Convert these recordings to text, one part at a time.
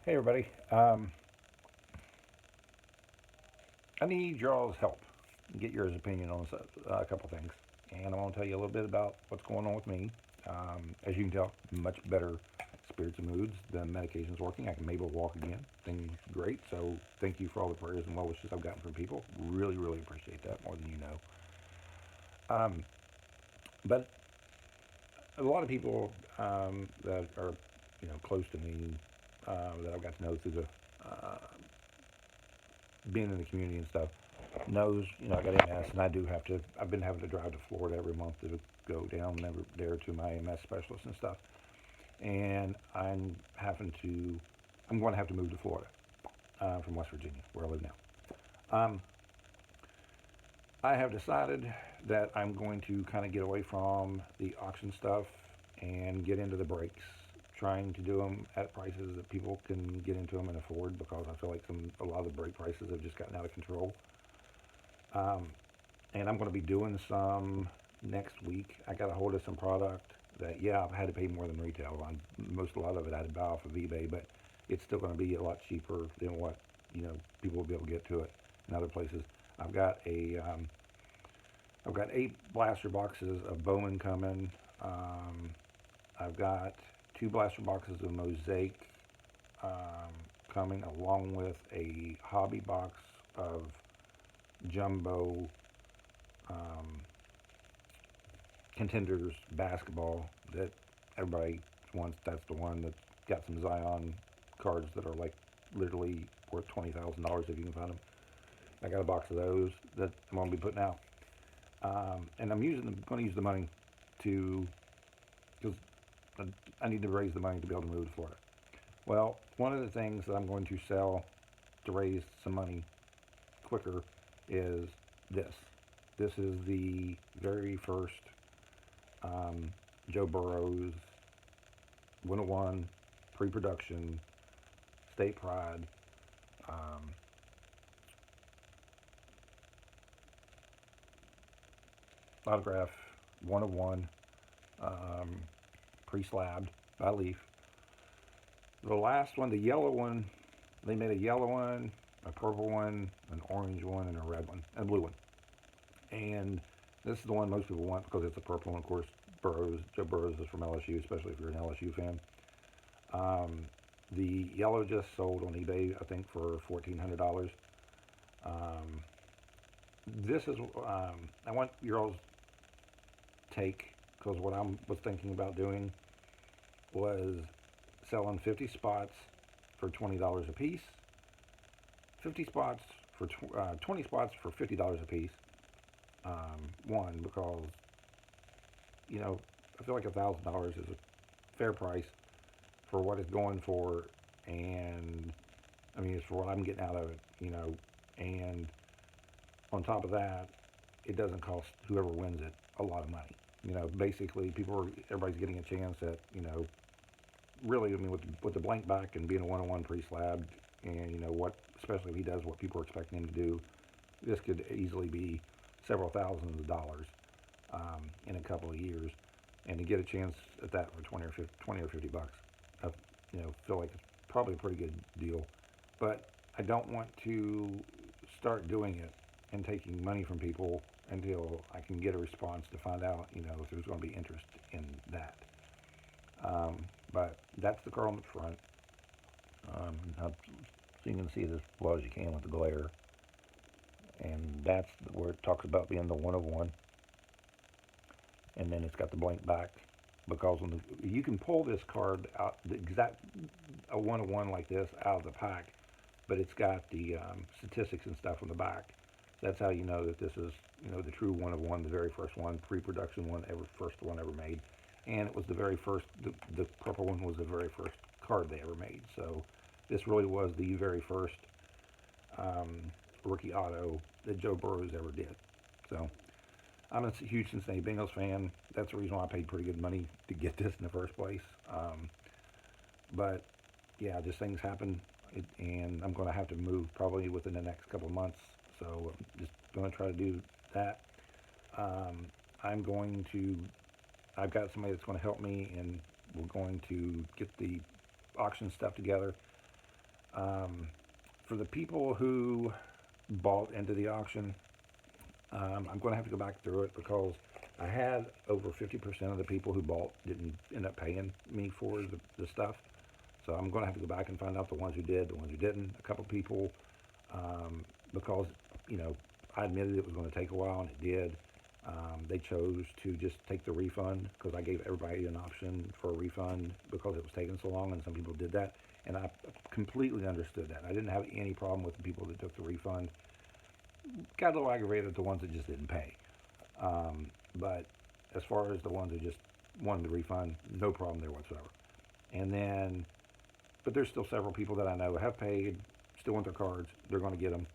Hey everybody, I need y'all's help. Get your opinion on a couple things, and I want to tell you a little bit about what's going on with me. As you can tell, much better spirits and moods. The medication's working. I can maybe walk again. Things great. So thank you for all the prayers and well wishes I've gotten from people. Really, really appreciate that more than you know. But a lot of people that are close to me that I've got to know through the being in the community and stuff knows, I got MS and I do have to, I've been having to drive to Florida every month to go down there to my MS specialist and stuff. And I'm going to have to move to Florida from West Virginia, where I live now. I have decided that I'm going to kind of get away from the auction stuff and get into the brakes, trying to do them at prices that people can get into them and afford because I feel like a lot of the brake prices have just gotten out of control. Um, and I'm going to be doing some next week. I got a hold of some product that, yeah, I've had to pay more than retail on. A lot of it I had to buy off of eBay, but it's still going to be a lot cheaper than what people will be able to get to it in other places. I've got a I've got 8 blaster boxes of Bowman coming. I've got 2 blaster boxes of Mosaic um, coming, along with a hobby box of jumbo um, contenders basketball that everybody wants. That's the one that's got some Zion cards that are like literally worth $20,000 if you can find them. I got a box of those that I'm gonna be putting out, and going to use the money to because I need to raise the money to be able to move to Florida. Well, one of the things that I'm going to sell to raise some money quicker is this. This is the very first Joe Burrow's 101 pre-production state pride um, autograph 101 um, pre-slabbed by Leaf. The last one, the yellow one, they made a yellow one, a purple one, an orange one, and a red one, and a blue one. And this is the one most people want because it's a purple one. Of course, Joe Burrows is from LSU, especially if you're an LSU fan. Um, the yellow just sold on eBay, I think, for $1,400. Um, this is, I want your all's take because what I was thinking about doing was selling 50 spots for $20 a piece, 50 spots for 20 spots for $50 a piece. One, because I feel like $1,000 is a fair price for what it's going for, and I mean it's for what I'm getting out of it. And on top of that, it doesn't cost whoever wins it a lot of money. Basically, everybody's getting a chance at really. I mean, with the blank back and being a 101 pre-slab, and especially if he does what people are expecting him to do, this could easily be several thousands of dollars in a couple of years, and to get a chance at that for 20 or 50 bucks, I feel like it's probably a pretty good deal. But I don't want to start doing it and taking money from people until I can get a response to find out, if there's going to be interest in that. But that's the car on the front. So you can see it as well as you can with the glare. And that's where it talks about being the 101. And then it's got the blank back because you can pull this card out, the exact a 101 like this out of the pack, but it's got the statistics and stuff on the back. So that's how you know that this is the true 101, the very first one, pre-production one ever, first one ever made. And it was the very first. The purple one was the very first card they ever made. So this really was the very first um, rookie auto that Joe Burrows ever did. So I'm a huge Cincinnati Bengals fan. That's the reason why I paid pretty good money to get this in the first place. But yeah, just things happen, and I'm going to have to move probably within the next couple of months. So I'm just going to try to do that. Um, I'm going to. I've got somebody that's going to help me, and we're going to get the auction stuff together. For the people who bought into the auction, I'm going to have to go back through it because I had over 50% of the people who bought didn't end up paying me for the stuff. So I'm going to have to go back and find out the ones who did, the ones who didn't. A couple people, because, you know, I admitted it was going to take a while, and it did. They chose to just take the refund because I gave everybody an option for a refund because it was taking so long, and some people did that. And I completely understood that. I didn't have any problem with the people that took the refund. Got a little aggravated at the ones that just didn't pay. But as far as the ones that just wanted the refund, no problem there whatsoever. And then, but there's still several people that I know have paid, still want their cards. They're going to get them.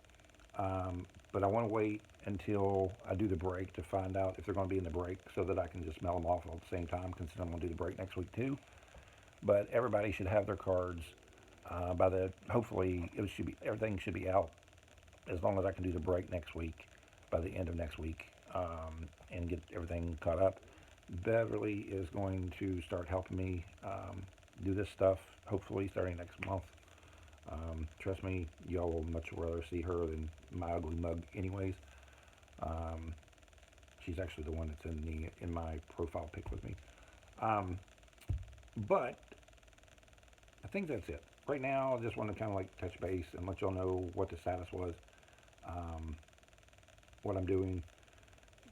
But I want to wait until I do the break to find out if they're going to be in the break so that I can just mail them off all at the same time, considering I'm going to do the break next week too. But everybody should have their cards by the, hopefully it should be, everything should be out as long as I can do the break next week, by the end of next week, and get everything caught up. Beverly is going to start helping me do this stuff, hopefully starting next month. Trust me, y'all will much rather see her than my ugly mug, anyways. Um, she's actually the one that's in my profile pic with me. Um, but I think that's it. Right now, I just want to kind of like touch base and let y'all know what the status was, um, what I'm doing,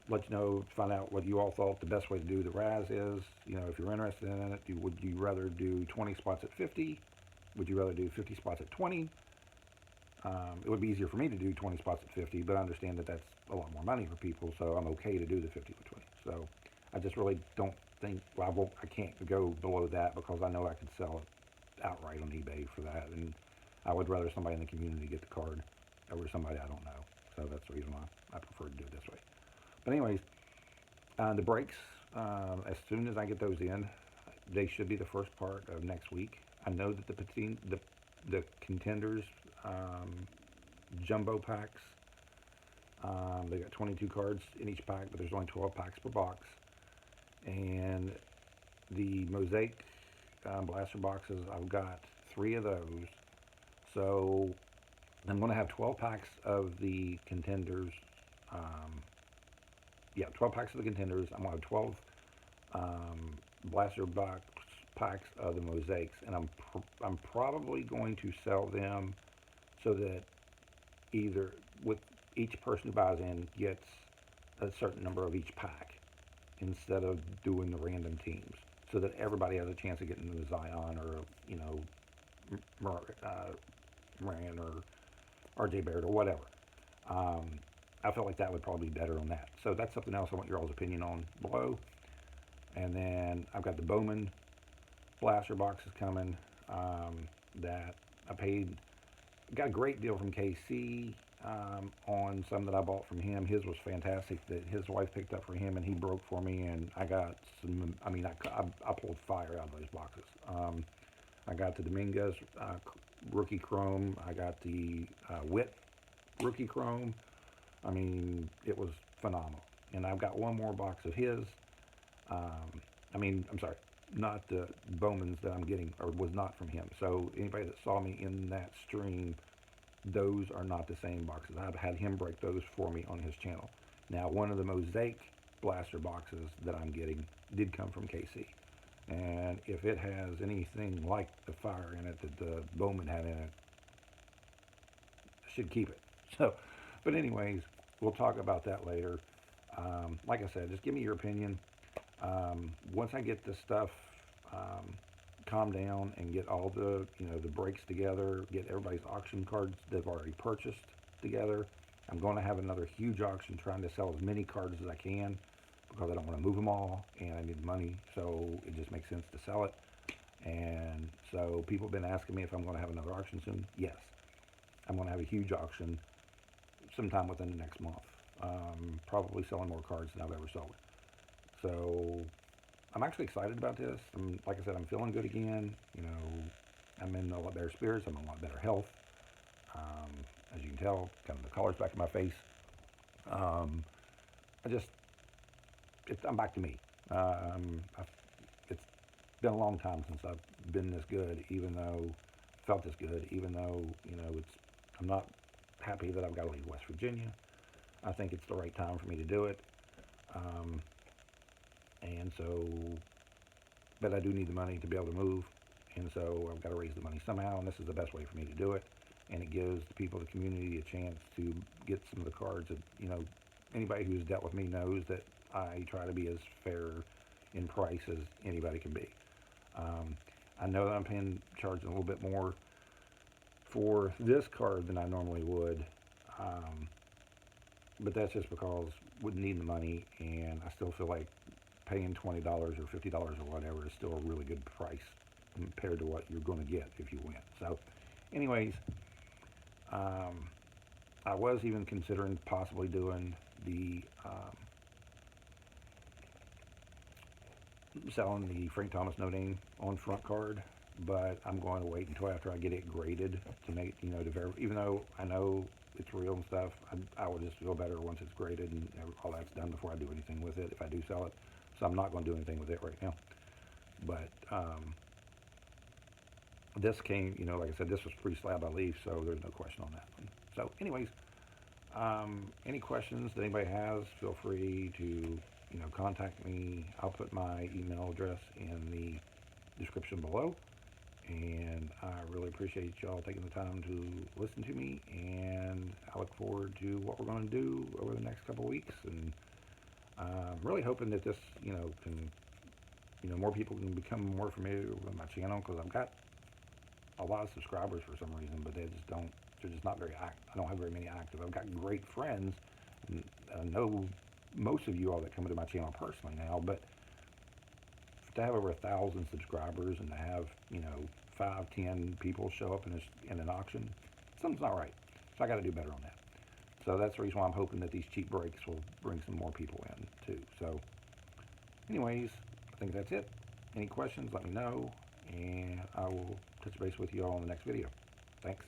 let you know, find out what you all thought the best way to do the Raz is. You know, if you're interested in it, would you rather do 20 spots at 50? Would you rather do 50 spots at 20? It would be easier for me to do 20 spots at 50, but I understand that that's a lot more money for people, so I'm okay to do the 50 with 20. So I just really don't think, well, I can't go below that because I know I could sell it outright on eBay for that, and I would rather somebody in the community get the card over somebody I don't know. So that's the reason why I prefer to do it this way. But anyways, the breaks, as soon as I get those in, they should be the first part of next week. I know that the contenders jumbo packs, they got 22 cards in each pack, but there's only 12 packs per box. And the mosaic blaster boxes, I've got 3 of those. So I'm going to have 12 packs of the contenders. Um, yeah, 12 packs of the contenders. I'm going to have 12 blaster box packs of the mosaics, and I'm probably going to sell them so that either with each person who buys in gets a certain number of each pack instead of doing the random teams, so that everybody has a chance of getting the Zion or Moran or RJ Barrett or whatever. Um, I felt like that would probably be better on that. So that's something else I want your all's opinion on below. And then I've got the Bowman blaster boxes coming that I paid. Got a great deal from KC on some that I bought from him. His was fantastic that his wife picked up for him, and he broke for me, and I got some. I mean, I pulled fire out of those boxes. I got the Dominguez rookie chrome. I got the Witt rookie chrome. I mean, it was phenomenal. And I've got one more box of his. I'm sorry, not the Bowman's that I'm getting, or was not from him. So anybody that saw me in that stream, those are not the same boxes. I've had him break those for me on his channel. Now, one of the mosaic blaster boxes that I'm getting did come from KC. And if it has anything like the fire in it that the Bowman had in it, I should keep it. So, but anyways, we'll talk about that later. Like I said, just give me your opinion. Once I get this stuff calmed down and get all the breaks together, get everybody's auction cards they've already purchased together, I'm going to have another huge auction trying to sell as many cards as I can because I don't want to move them all and I need money, so it just makes sense to sell it. And so people have been asking me if I'm going to have another auction soon. Yes, I'm going to have a huge auction sometime within the next month. Probably selling more cards than I've ever sold. So I'm actually excited about this. Like I said, I'm feeling good again. I'm in a lot better spirits. I'm in a lot better health. As you can tell, kind of the color's back in my face. Um, I'm back to me. It's been a long time since I've been this good, even though felt this good, even though, I'm not happy that I've got to leave West Virginia. I think it's the right time for me to do it. Um, and so, but I do need the money to be able to move. And so I've got to raise the money somehow, and this is the best way for me to do it. And it gives the people of the community a chance to get some of the cards that, anybody who's dealt with me knows that I try to be as fair in price as anybody can be. I know that I'm charging a little bit more for this card than I normally would, but that's just because we need the money, and I still feel like paying $20 or $50 or whatever is still a really good price compared to what you're going to get if you win. So, anyways, I was even considering possibly doing the selling the Frank Thomas no name on front card, but I'm going to wait until after I get it graded to make, to verify. Even though I know it's real and stuff, I will just feel better once it's graded and all that's done before I do anything with it if I do sell it. So I'm not going to do anything with it right now. But this came, like I said, this was pre-slab by leaf, so there's no question on that one. So anyways, any questions that anybody has, feel free to, contact me. I'll put my email address in the description below. And I really appreciate y'all taking the time to listen to me. And I look forward to what we're going to do over the next couple of weeks. And I'm really hoping that this, can, more people can become more familiar with my channel, because I've got a lot of subscribers for some reason, but they're just not very active. I don't have very many active. I've got great friends, and I know most of you all that come into my channel personally now, but to have over 1,000 subscribers and to have, 5, 10 people show up in an auction, something's not right. So I got to do better on that. So that's the reason why I'm hoping that these cheap breaks will bring some more people in too. So anyways, I think that's it. Any questions, let me know, and I will touch base with you all in the next video. Thanks.